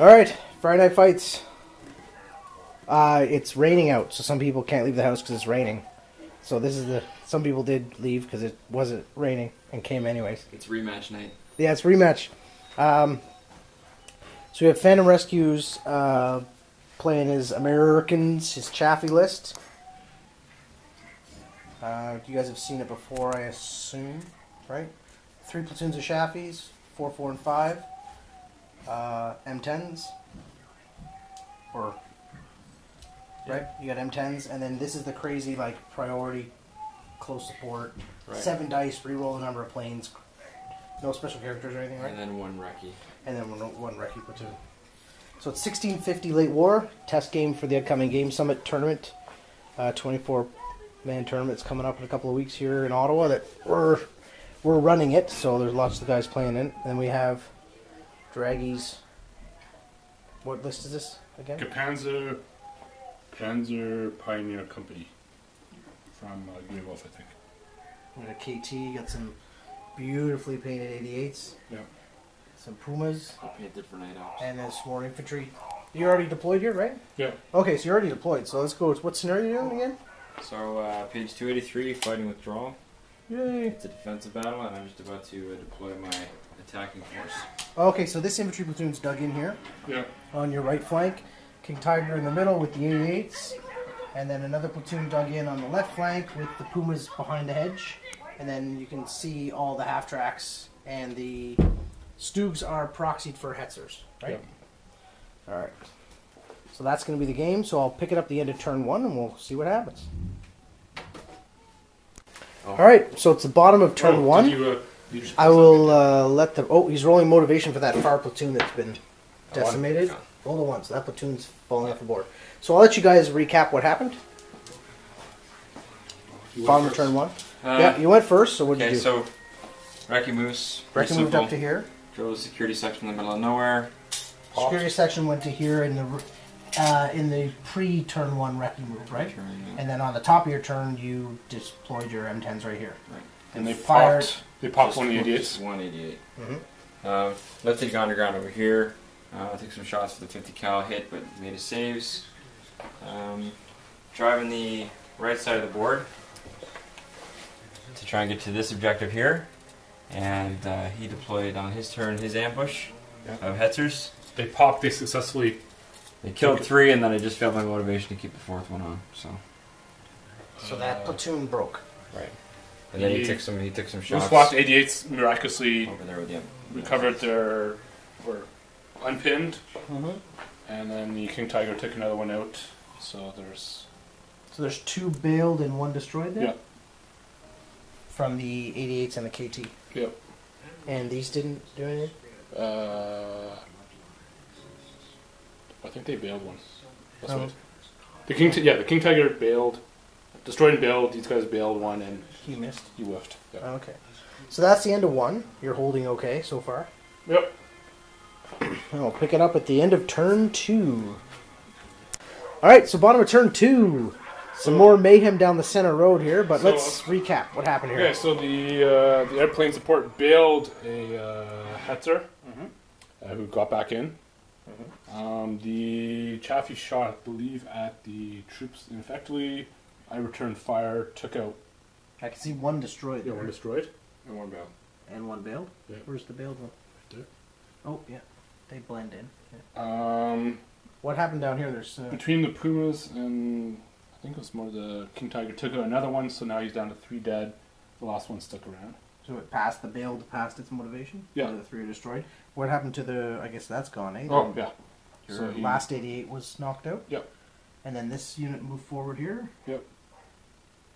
Alright, Friday Night Fights. It's raining out, so some people can't leave the house because it's raining. So this is some people did leave because it wasn't raining and came anyways. It's rematch night. Yeah, it's rematch. So we have Phantom Rescues playing his Americans, his Chaffee list. You guys have seen it before, I assume, right? 3 platoons of Chaffees, 4, 4, and 5. M10s. Or, right? You got M10s, and then this is the crazy, like, priority, close support. Right. 7 dice, reroll the number of planes. No special characters or anything, right? And then 1 recce. And then one recce platoon. So it's 1650 late war. Test game for the upcoming Game Summit tournament. 24-man tournament's coming up in a couple of weeks here in Ottawa. That we're running it, so there's lots of guys playing in it. Then we have Draghi's. What list is this again? PanzerPioneer Company from Grey Wolf, I think. We got KT. Got some beautifully painted 88s. Yeah. Some Pumas. I'll paint it for night out. And then some more infantry. You're already deployed here, right? Yeah. Okay, so you're already deployed. So let's go. What scenario are you doing again? So, page 283, fighting withdrawal. Yay. It's a defensive battle, and I'm just about to deploy my attacking force. Okay, so this infantry platoon's dug in here. Yeah. On your right flank. King Tiger in the middle with the 88s. And then another platoon dug in on the left flank with the Pumas behind the hedge. And then you can see all the half-tracks, and the Stoogs are proxied for Hetzers, right? Yeah. Alright. So that's going to be the game, so I'll pick it up the end of turn 1, and we'll see what happens. Oh. Alright, so it's the bottom of turn 1. You I will let the... Oh, he's rolling motivation for that far platoon that's been decimated. Roll the 1, so that platoon's falling off the board. So I'll let you guys recap what happened. Bottom of turn 1. Yeah, you went first, so what did you do? Okay, so Recce Moose. Recce moved up to here. Drove the security section in the middle of nowhere. Security section went to here in the pre-turn 1 Recce move, right? Turn, yeah. And then on the top of your turn, you deployed your M10s right here. Right. And they fired. popped one of the 88s. Just 188. Mm-hmm. Left take underground over here. Took some shots with the 50 cal, hit, but made his saves. Driving the right side of the board to try and get to this objective here. And he deployed on his turn his ambush of Hetzers. They successfully... They killed 3, and then I just failed my motivation to keep the 4th one on. So that platoon broke. Right. And then he took some shots. Those swapped 88s miraculously over there with him. recovered their... were unpinned. Mm-hmm. And then the King Tiger took another one out. So there's 2 bailed and 1 destroyed there? Yeah. From the 88s and the KT? Yep. And these didn't do anything? I think they bailed one. That's Oh. right. The King Tiger bailed, destroyed and bailed. These guys bailed one, and He missed. he whiffed. Yeah. Okay. So that's the end of 1. You're holding okay so far. Yep. And we'll pick it up at the end of turn 2. Alright, so bottom of turn 2. Some more mayhem down the center road here, but let's recap what happened here. Okay, so the airplane support bailed a Hetzer, who got back in. The Chaffee shot, I believe, at the troops ineffectively. I returned fire, took out... I can see 1 destroyed Yeah, there. 1 destroyed. And 1 bailed. And 1 bailed? Yeah. Where's the bailed one? Right there. Oh, yeah. They blend in. Yeah. What happened down here? There's between the Pumas and... I think it was more the King Tiger took out another one, so now he's down to 3 dead. The last one stuck around. So it passed the bailed past its motivation? Yeah. The 3 are destroyed. What happened to the... I guess that's gone, eh? Oh, yeah. Your So last 88 was knocked out? Yep. And then this unit moved forward here? Yep.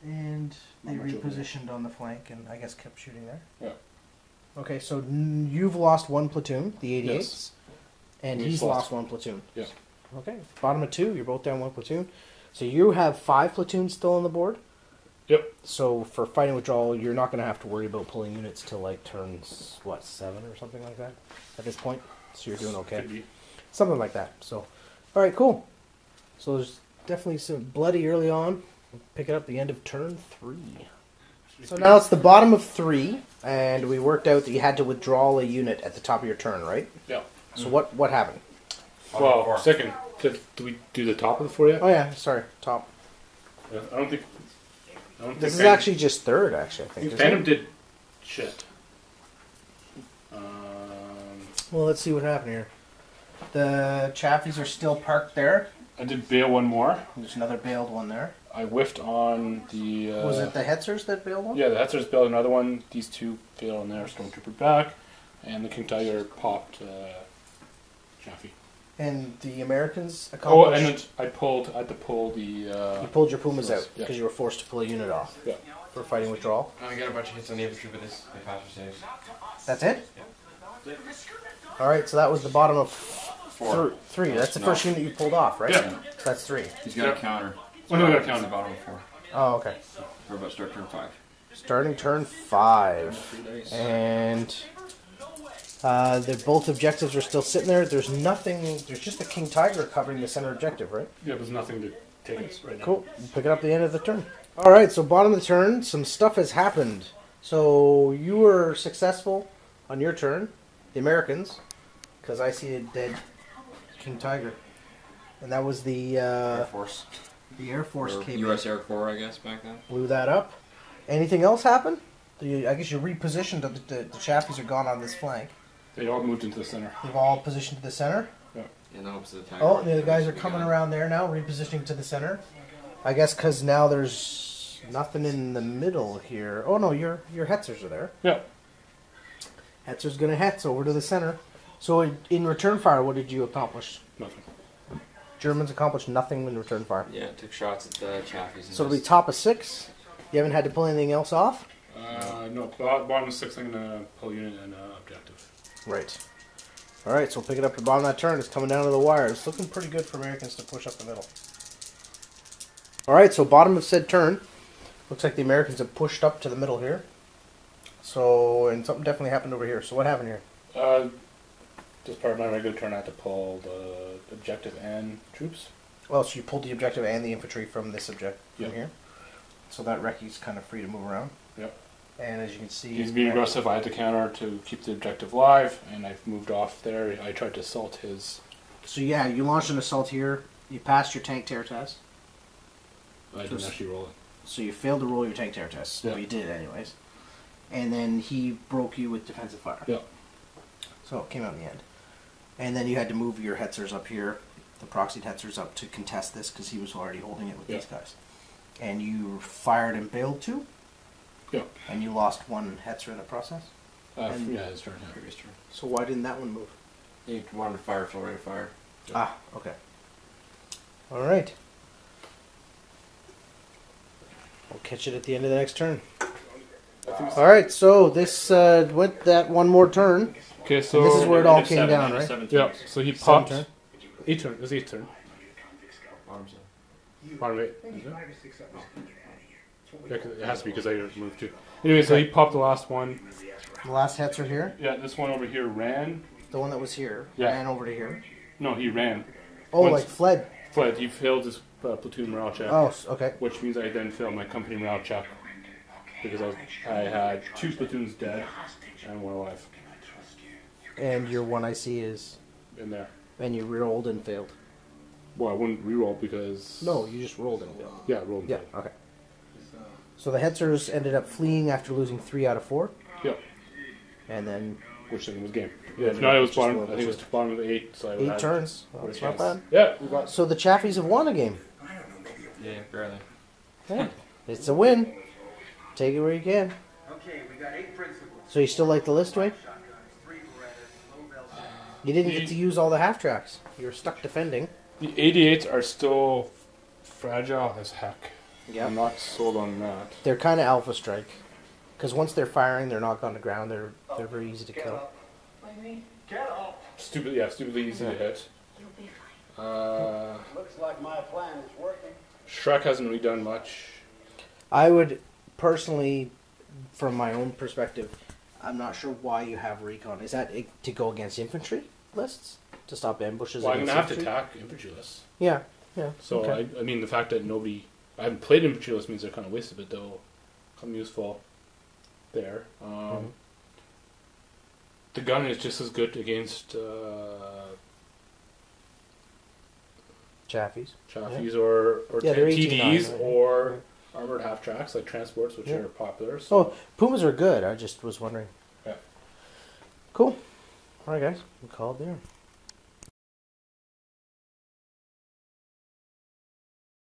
And they Not much over there. repositioned on the flank and I guess kept shooting there? Yeah. Okay, so you've lost 1 platoon, the 88s. Yes. And We've he's lost. lost 1 platoon. Yeah. Okay, bottom of 2, you're both down 1 platoon. So you have 5 platoons still on the board? Yep. So for fighting withdrawal, you're not going to have to worry about pulling units till like turns, what, 7 or something like that at this point? So you're doing okay. Could be. Something like that. So, alright, cool. So there's definitely some bloody early on. We'll pick it up the end of turn 3. So now it's the bottom of 3, and we worked out that you had to withdraw a unit at the top of your turn, right? Yeah. So what happened? Well, four. second. Do we do the top of the 4 yet? Oh yeah, sorry, top. Yeah, I don't think. This is actually just third, actually. I think. Isn't Phantom it? did shit. Well, let's see what happened here. The Chaffees are still parked there. I did bail one more. There's another bailed one there. I whiffed on the. Was it the Hetzers that bailed one? Yeah, the Hetzers bailed another one. These two bailed on there. Stormtrooper back, and the King Tiger popped Chaffee. And the Americans Oh, accomplished. and I had to pull the. You pulled your Pumas out Yeah. because you were forced to pull a unit off Yeah. for fighting withdrawal. I got a bunch of hits on the infantry, but this the passer saves. That's it? Alright, so that was the bottom of three. That's the No. first unit you pulled off, right? Yeah. That's 3. He's got Yeah. a counter. Oh, no, we got a It's counter. the bottom of 4. Oh, okay. We're about to start turn 5. Starting turn 5. And both objectives are still sitting there. There's nothing. There's just a King Tiger covering the center objective, right? Yeah, there's nothing to take us right now. Cool. We'll pick it up at the end of the turn. Alright, so bottom of the turn, some stuff has happened. So you were successful on your turn, the Americans, because I see a dead King Tiger. And that was the Air Force. the Air Force Or came U.S. Air Corps, I guess, back then. blew that up. Anything else happen? I guess you repositioned. The Chaffees are gone on this flank. They all moved into the center. They've all positioned to the center. In the hopes of the Tiger. Oh, the guys are coming around there now, repositioning to the center. I guess because now there's nothing in the middle here. Oh no, your Hetzers are there. Yeah. Hetzer's gonna Hetz over to the center. So in return fire, what did you accomplish? Nothing. Germans accomplished nothing in return fire. Yeah, took shots at the Chaffees. So it'll be top of 6. You haven't had to pull anything else off? No, bottom of 6, I'm going to pull unit and objective. Right. Alright, so we'll pick it up to the bottom of that turn. It's coming down to the wire. It's looking pretty good for Americans to push up the middle. Alright, so bottom of said turn. Looks like the Americans have pushed up to the middle here. So, and something definitely happened over here. So what happened here? Just part of my regular turn, I had to pull the objective and troops. Well, so you pulled the objective and the infantry from this object from Yeah. here. So that Reki's kind of free to move around. Yep. And as you can see... He's being aggressive. I had to counter to keep the objective live, and I've moved off there. I tried to assault his... So yeah, you launched an assault here. You passed your tank terror test. I didn't actually roll it. So you failed to roll your tank terror test. Yeah. Well, you did anyways. And then he broke you with defensive fire. Yeah. So it came out in the end. And then you had to move your Hetzers up here, the proxied Hetzers up to contest this because he was already holding it with Yeah. these guys. And you fired and bailed 2. Yeah. And you lost 1 Hetzer in the process. And- Yeah, his turn. Yeah. Previous turn. So why didn't that one move? You wanted to fire full rate of fire. Ah, okay. All right. We'll catch it at the end of the next turn. All right, so this went that one more turn. Okay, so... And this is where it all came down, right? 7 Yeah, turns. so he Seven popped... turn. 8 turn. It was 8 turn. Bottom side. Bottom 8. Is it? Yeah, 'cause it has to be because I moved too. Anyway, so he popped the last one. The last Hetzer here, Yeah, this one over here ran. the one that was here, Yeah. ran over to here. No, he ran. Oh, Once- like fled. Fled. He failed his platoon morale check. Oh, okay. Which means I then failed my company morale check. Because I had 2 platoons dead and 1 alive And your one IC is, in there. and you rolled and failed. Well, I wouldn't reroll because... No, you just rolled and failed. Yeah, I rolled and Yeah, failed. okay. So the Hetzers ended up fleeing after losing 3 out of 4, Yeah, and then which then was game. Yeah, Yeah, if not, it was just bottom. roll I think it was it. bottom of the 8. So I 8 had turns. what Well, a that's not chance. bad. Yeah, we got. So the Chaffees have won a game. Yeah, barely. Yeah, it's a win. Take it where you can. Okay, we got 8 principals. So you still like the list, Wayne? 3 Berettas, low bell. You didn't get to use all the half tracks. You were stuck defending. The 88s are still fragile as heck. Yeah. I'm not sold on that. They're kind of alpha strike. Because once they're firing, they're knocked on the ground. They're very easy to kill. Get up. Stupidly easy to hit. Looks like my plan is working. Shrek hasn't really done much. I would personally, from my own perspective, I'm not sure why you have recon. Is that to go against infantry lists? To stop ambushes Well, I'm against gonna have to infantry? attack infantry lists. Yeah, yeah. So okay. I mean, the fact that I haven't played infantry lists means they're kind of wasted, but they'll come useful there. The gun is just as good against Chaffees. Chaffees or Yeah, they're 18.9, TDs right? or armored half tracks like transports, which Yeah. are popular. So. Oh, Pumas are good. I just was wondering. Yeah. Cool. All right, guys. We called there.